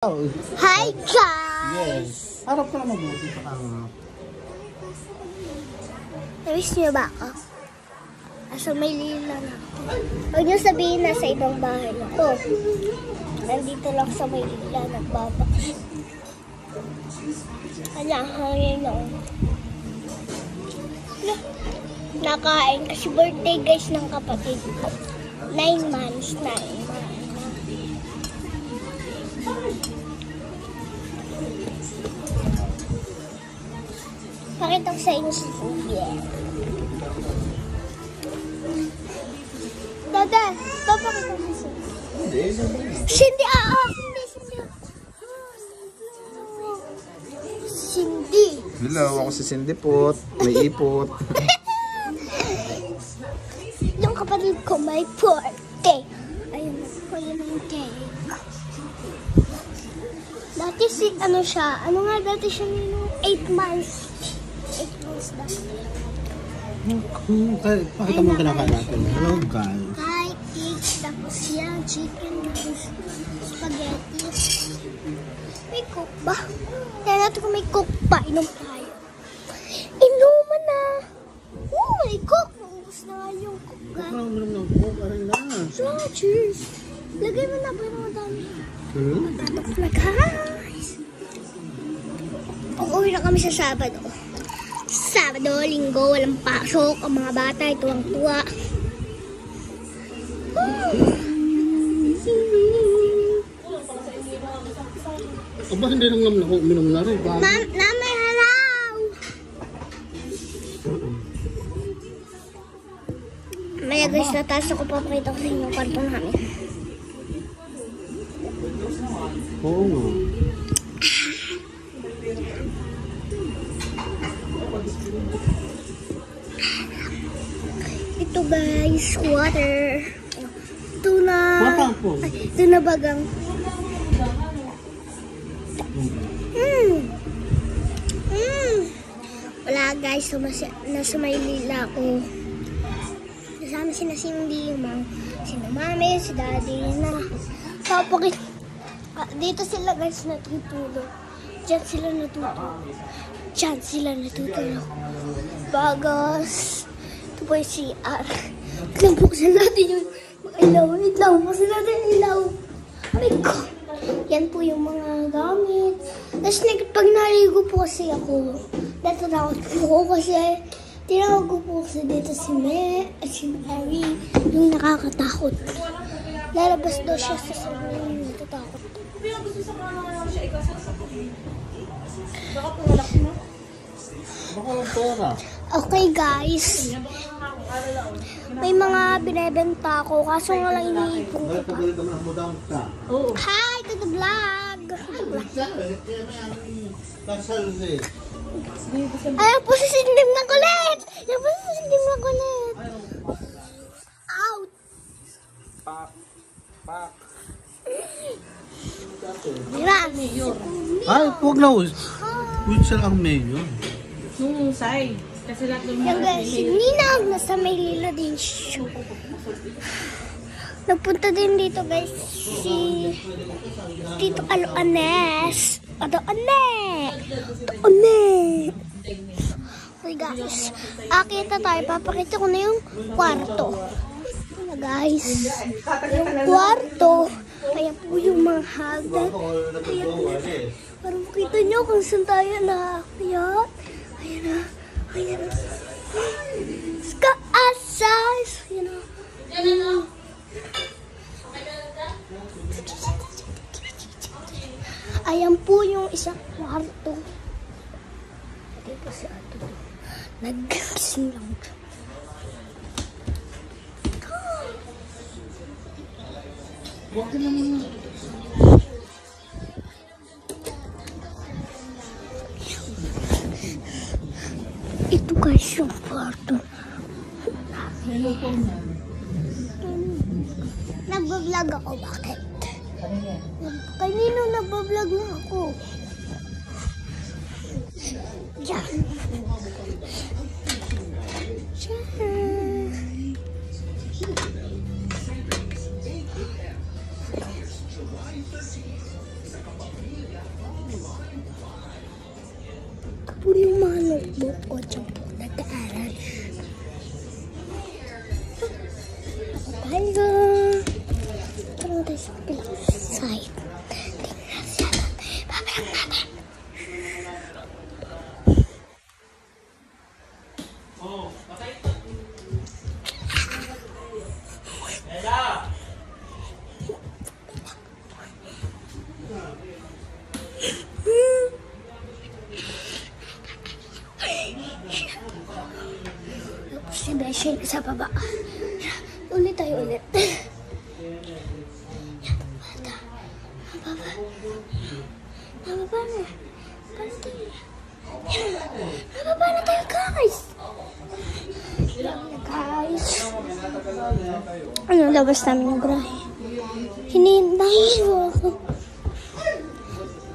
Hi guys! Yes. Harap ka na mabuti sa camera. Namiss niyo ba ako? Asa may lila na ako. Huwag niyo sabihin na sa ibang bahay ako. Nandito lang sa may lila nagbabaks. Kaya hangin ako. Nakain kasi birthday guys ng kapatid ko. 9 months na. Pakita ko sa inyo si Cindy. Dada, papakita ko si Cindy. Cindy, Cindy. Hello, ako si Cindy Pot. May ipot. Yung kapatid ko may birthday. Ayun, ko yung cake. Dati ano siya? Ano nga dati siya nino? 8 months. 8 months dati. Pakita mo kinakain natin. Hello guys. Hi, cake. Tapos yan, chicken. Spaghetti. May cook ba? Kaya natin kung may cook pa. Inom tayo. Inuman na. Oh, may cook. Naubos na nga yung cook. Cheers. Lagay mo na ba yung mga dami? Matatok na guys. Uuwi na kami sa Sabado. Sabado, Linggo, walang pasok. Ang mga bata ay tuwang-tuwa. Aba, hindi nang uminom na rin. Namay halaw! Maya guys, nataas ako papakita ko sa inyo yung kwarto namin. Oo nga. Ito guys, water. Ito na. Ay, ito na bagang. Wala guys, nasa Maynila ako. Kasama si Cindy, si mami, si daddy na. Papakit. Dito sila guys natutulog. Diyan sila natutulog. Diyan sila natutulog. Bagas. Ito po yung CR. Kailan buksan natin yung ilaw. Wait lang, buksan natin yung ilaw. May God. Yan po yung mga gamit. Tapos pag naligo po kasi ako, natakot po ako kasi tinawag ko po kasi dito si Mary, yung nakakatakot. Lalabas daw siya sa salon, natatakot. Okay guys, may mga binebenta ako kaso nga lang iniipon ko pa. Hi to the vlog! Ayaw po si Cindy na kulit! Ayaw po si Cindy na kulit! Out! Pak. Diba? Ay, huwag na. Wait siya ang mayo. Nungusay. Kasi lahat ng Yung guys, si Ninang nasa Maynila din siya. Nagpunta din dito guys si Tito Aloanes. Ane. Okay guys, akita tayo. Papakita ko na yung kwarto. Guys, yung kwarto. Kaya po yung mga hagdan. Kaya po, para makita nyo kung saan tayo nakakayat. Ayan na. Ayan na. Ska-asas. Ayan na. Ayan po yung isang kwarto. Hindi po si Ato. Nag-gising lang. Huwag na naman. Ito guys yung kwarto. Nagbablog ako, bakit? Kanino nagbablog na ako? Diyan. Ito po yung mga notebook ko dyan po nag-aaral. Tayo. Parang tayo sa kabilang side. Tingnan siya natin. Babalang natin. Si Beshi sa baba. Ulit tayo ulit. Nababa na. Paano tayo? Nababa na tayo, guys. Guys. Ano, labas namin yung grahe. Hinihintay mo ako.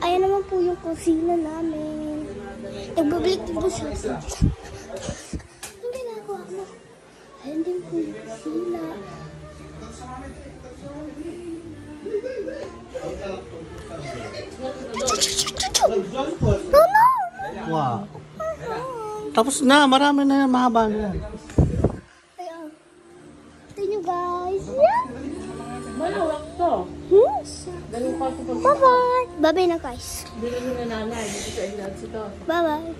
Ayan naman po yung kusina namin. Nagbabalik din po siya. Ang ginagawa mo? Ayan din po yung kusina. Wow. Tapos na, marami na yan, mahaba na yan. Ayan. Tignan nyo, guys. Yeah. Malawak to. Ganun pa ito. Bye-bye. Bye-bye na, guys. Bili mo na nanay. Dito sa ilan ito. Bye-bye.